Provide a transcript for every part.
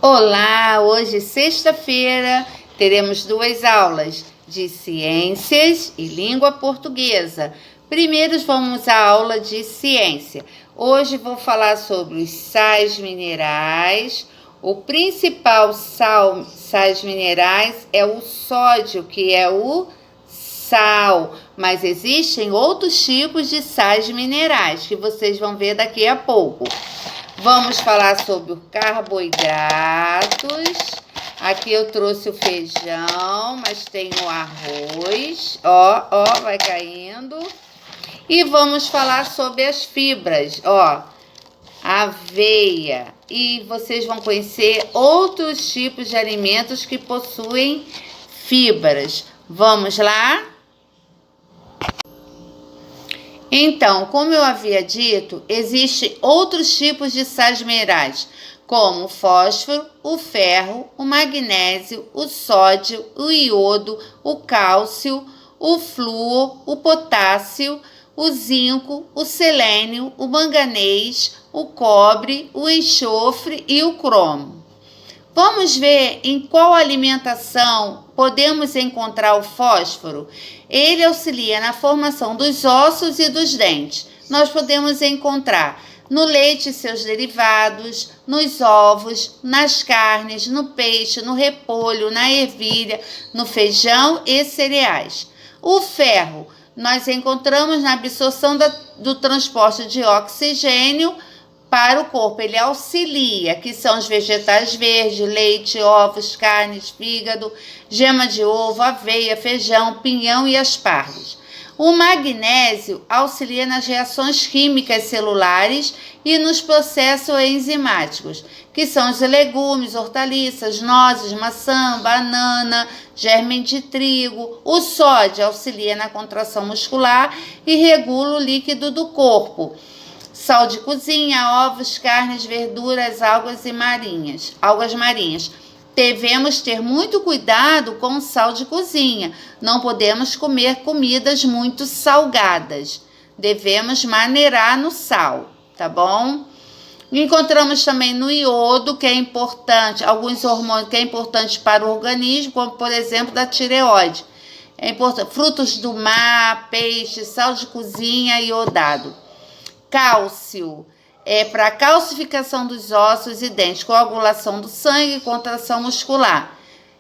Olá, hoje sexta-feira teremos duas aulas de ciências e língua portuguesa. Primeiro vamos à aula de ciência. Hoje vou falar sobre os sais minerais. O principal sais minerais é o sódio, que é o sal, mas existem outros tipos de sais minerais que vocês vão ver daqui a pouco. Vamos falar sobre os carboidratos. Aqui eu trouxe o feijão, mas tem o arroz. Ó, vai caindo. E vamos falar sobre as fibras, aveia. E vocês vão conhecer outros tipos de alimentos que possuem fibras. Vamos lá? Então, como eu havia dito, existem outros tipos de sais minerais, como o fósforo, o ferro, o magnésio, o sódio, o iodo, o cálcio, o flúor, o potássio, o zinco, o selênio, o manganês, o cobre, o enxofre e o cromo. Vamos ver em qual alimentação podemos encontrar o fósforo. Ele auxilia na formação dos ossos e dos dentes. Nós podemos encontrar no leite e seus derivados, nos ovos, nas carnes, no peixe, no repolho, na ervilha, no feijão e cereais. O ferro nós encontramos na absorção do transporte de oxigênio para o corpo. Ele auxilia, que são os vegetais verdes, leite, ovos, carnes, fígado, gema de ovo, aveia, feijão, pinhão e aspargos. O magnésio auxilia nas reações químicas celulares e nos processos enzimáticos, que são os legumes, hortaliças, nozes, maçã, banana, germe de trigo. O sódio auxilia na contração muscular e regula o líquido do corpo. Sal de cozinha, ovos, carnes, verduras, algas marinhas. Devemos ter muito cuidado com o sal de cozinha. Não podemos comer comidas muito salgadas. Devemos maneirar no sal, tá bom? Encontramos também no iodo, que é importante, alguns hormônios que é importante para o organismo, como por exemplo da tireoide. É importante, frutos do mar, peixe, sal de cozinha iodado. Cálcio é para calcificação dos ossos e dentes, coagulação do sangue e contração muscular.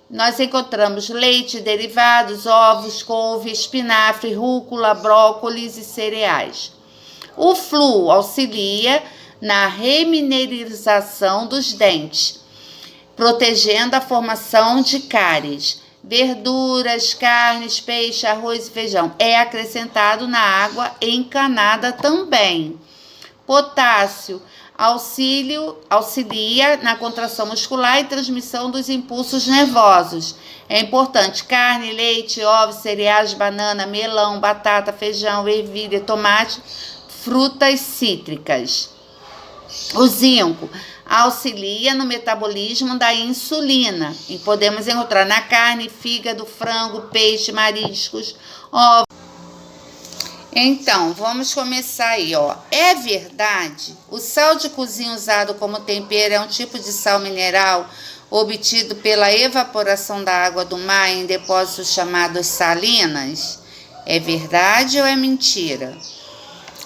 Nós encontramos leite, derivados, ovos, couve, espinafre, rúcula, brócolis e cereais. O flúor auxilia na remineralização dos dentes, protegendo a formação de cáries. Verduras, carnes, peixe, arroz e feijão é acrescentado na água encanada também. Potássio auxilia na contração muscular e transmissão dos impulsos nervosos. É importante carne, leite, ovos, cereais, banana, melão, batata, feijão, ervilha, tomate, frutas cítricas. O zinco auxilia no metabolismo da insulina e podemos encontrar na carne, fígado, frango, peixe, mariscos, ovos. Então, vamos começar aí, É verdade, o sal de cozinha usado como tempero é um tipo de sal mineral obtido pela evaporação da água do mar em depósitos chamados salinas? É verdade ou é mentira?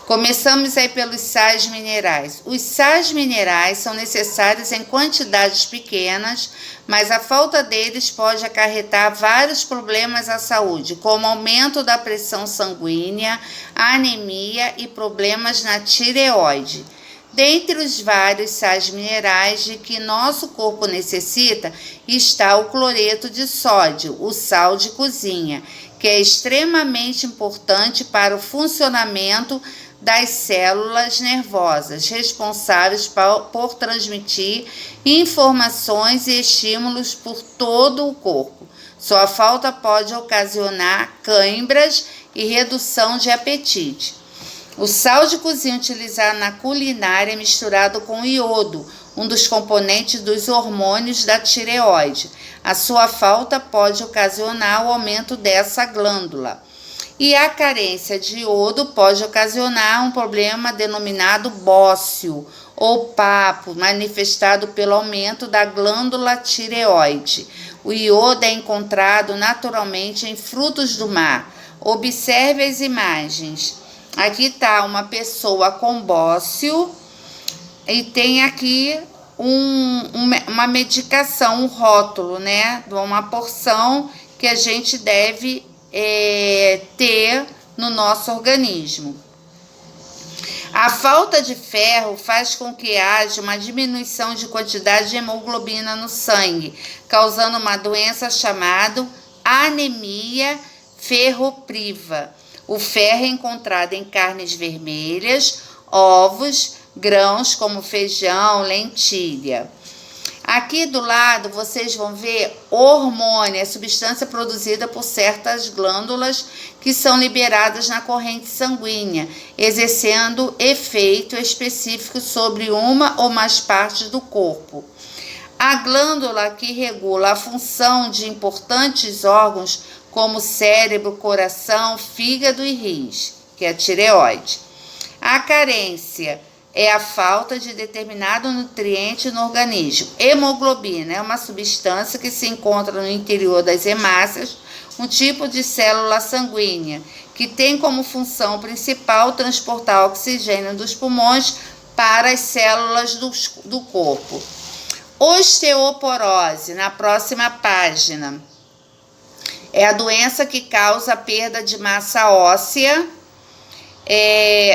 Começamos aí pelos sais minerais. Os sais minerais são necessários em quantidades pequenas, mas a falta deles pode acarretar vários problemas à saúde, como aumento da pressão sanguínea, anemia e problemas na tireoide. Dentre os vários sais minerais de que nosso corpo necessita, está o cloreto de sódio, o sal de cozinha, que é extremamente importante para o funcionamento das células nervosas, responsáveis por transmitir informações e estímulos por todo o corpo. Sua falta pode ocasionar cãibras e redução de apetite. O sal de cozinha utilizado na culinária é misturado com iodo, um dos componentes dos hormônios da tireoide. A sua falta pode ocasionar o aumento dessa glândula. E a carência de iodo pode ocasionar um problema denominado bócio ou papo, manifestado pelo aumento da glândula tireoide. O iodo é encontrado naturalmente em frutos do mar. Observe as imagens. Aqui está uma pessoa com bócio e tem aqui uma medicação, um rótulo, né? Uma porção que a gente deve ter no nosso organismo. A falta de ferro faz com que haja uma diminuição de quantidade de hemoglobina no sangue, causando uma doença chamada anemia ferropriva. O ferro é encontrado em carnes vermelhas, ovos, grãos como feijão, lentilha. Aqui do lado vocês vão ver hormônio, a substância produzida por certas glândulas que são liberadas na corrente sanguínea, exercendo efeito específico sobre uma ou mais partes do corpo. A glândula que regula a função de importantes órgãos como cérebro, coração, fígado e rins, que é a tireoide. A carência é a falta de determinado nutriente no organismo. Hemoglobina é uma substância que se encontra no interior das hemácias, um tipo de célula sanguínea, que tem como função principal transportar oxigênio dos pulmões para as células do corpo. Osteoporose, na próxima página, é a doença que causa a perda de massa óssea.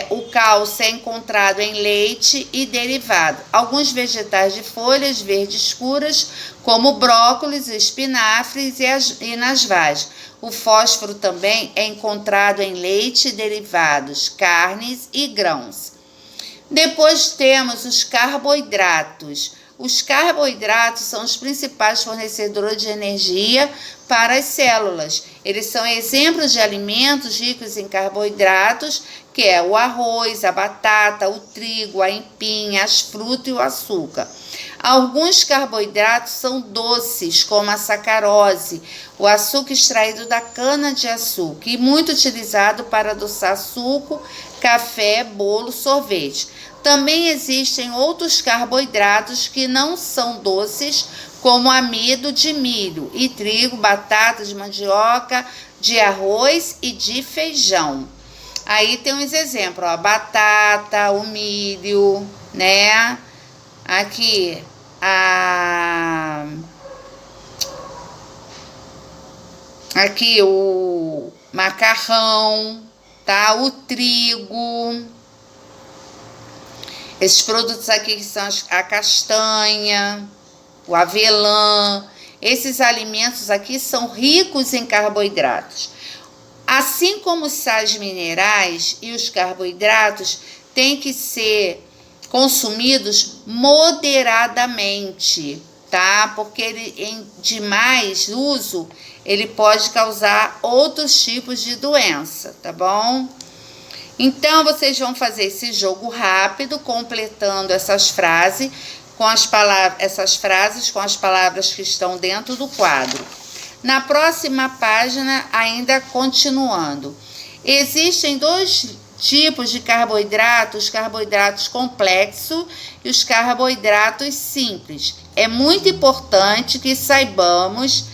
O cálcio é encontrado em leite e derivado. Alguns vegetais de folhas verdes escuras, como brócolis, espinafres e nas vagens. O fósforo também é encontrado em leite e derivados, carnes e grãos. Depois temos os carboidratos. Os carboidratos são os principais fornecedores de energia para as células. Eles são exemplos de alimentos ricos em carboidratos, que é o arroz, a batata, o trigo, a empim, as frutas e o açúcar. Alguns carboidratos são doces, como a sacarose, o açúcar extraído da cana-de-açúcar, e muito utilizado para adoçar suco, café, bolo, sorvete. Também existem outros carboidratos que não são doces, como amido de milho e trigo, batata de mandioca, de arroz e de feijão. Aí tem uns exemplos, ó, a batata, o milho, né? Aqui, aqui o macarrão, tá? O trigo. Esses produtos aqui que são a castanha, o avelã. Esses alimentos aqui são ricos em carboidratos. Assim como os sais minerais e os carboidratos têm que ser consumidos moderadamente, tá? Porque em demais uso, ele pode causar outros tipos de doença, tá bom? Então, vocês vão fazer esse jogo rápido, completando essas frases com as palavras que estão dentro do quadro. Na próxima página, ainda continuando. Existem dois tipos de carboidratos, os carboidratos complexos e os carboidratos simples. É muito importante que saibamos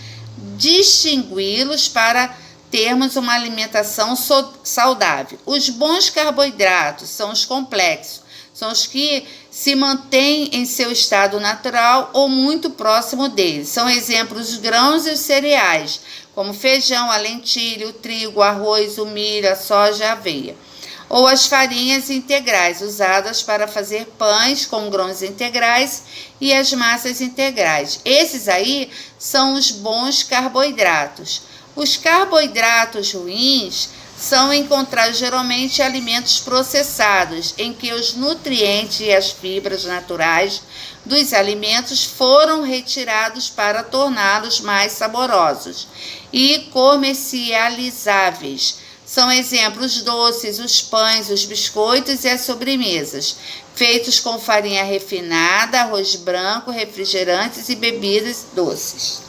distingui-los para termos uma alimentação saudável. Os bons carboidratos são os complexos, são os que se mantêm em seu estado natural ou muito próximo dele. São exemplos os grãos e os cereais, como feijão, a lentilha, o trigo, o arroz, o milho, a soja e a aveia. Ou as farinhas integrais, usadas para fazer pães com grãos integrais e as massas integrais. Esses aí são os bons carboidratos. Os carboidratos ruins são encontrados geralmente em alimentos processados, em que os nutrientes e as fibras naturais dos alimentos foram retirados para torná-los mais saborosos e comercializáveis. São exemplos doces, os pães, os biscoitos e as sobremesas, feitos com farinha refinada, arroz branco, refrigerantes e bebidas doces.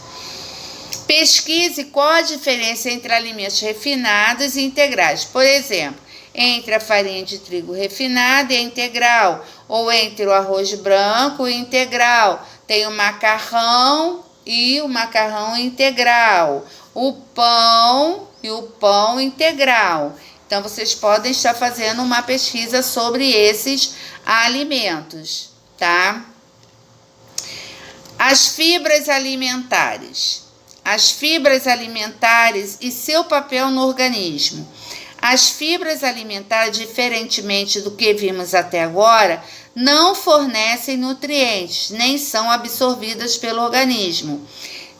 Pesquise qual a diferença entre alimentos refinados e integrais. Por exemplo, entre a farinha de trigo refinada e a integral, ou entre o arroz branco e integral. Tem o macarrão e o macarrão integral, o pão e o pão integral. Então, vocês podem estar fazendo uma pesquisa sobre esses alimentos, tá? As fibras alimentares. As fibras alimentares e seu papel no organismo. As fibras alimentares, diferentemente do que vimos até agora, não fornecem nutrientes, nem são absorvidas pelo organismo,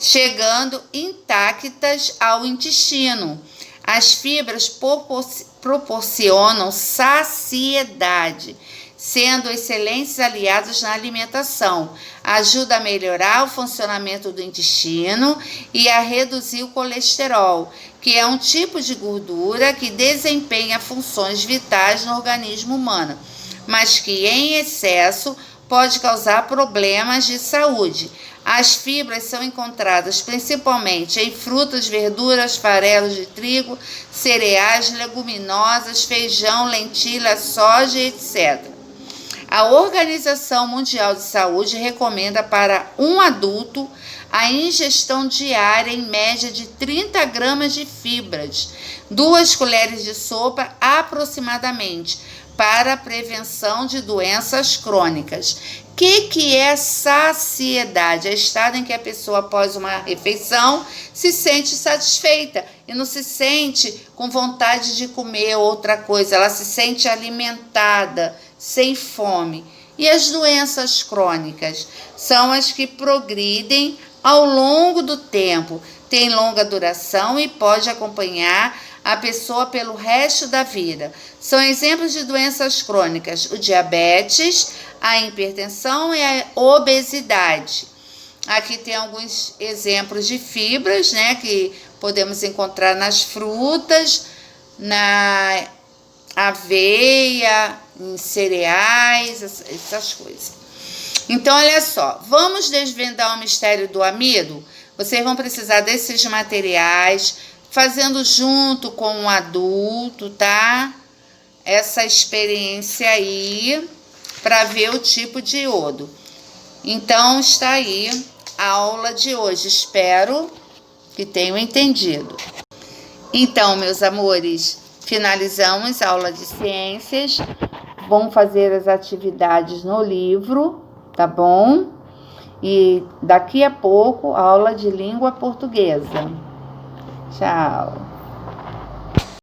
chegando intactas ao intestino. As fibras proporcionam saciedade, sendo excelentes aliados na alimentação. Ajuda a melhorar o funcionamento do intestino e a reduzir o colesterol, que é um tipo de gordura que desempenha funções vitais no organismo humano, mas que em excesso pode causar problemas de saúde. As fibras são encontradas principalmente em frutas, verduras, farelos de trigo, cereais, leguminosas, feijão, lentilha, soja, etc. A Organização Mundial de Saúde recomenda para um adulto a ingestão diária em média de 30 gramas de fibras, 2 colheres de sopa aproximadamente, para a prevenção de doenças crônicas. O que é saciedade? É o estado em que a pessoa, após uma refeição, se sente satisfeita e não se sente com vontade de comer outra coisa. Ela se sente alimentada, sem fome. E as doenças crônicas são as que progridem ao longo do tempo, têm longa duração e pode acompanhar a pessoa pelo resto da vida. São exemplos de doenças crônicas: o diabetes, a hipertensão e a obesidade. Aqui tem alguns exemplos de fibras, né, que podemos encontrar nas frutas, na aveia, em cereais, essas coisas. Então, olha só, vamos desvendar o mistério do amido? Vocês vão precisar desses materiais, fazendo junto com um adulto, tá? Essa experiência aí, para ver o tipo de iodo. Então, está aí a aula de hoje. Espero que tenham entendido. Então, meus amores, finalizamos a aula de ciências. Vamos fazer as atividades no livro, tá bom? E daqui a pouco, aula de língua portuguesa. Tchau!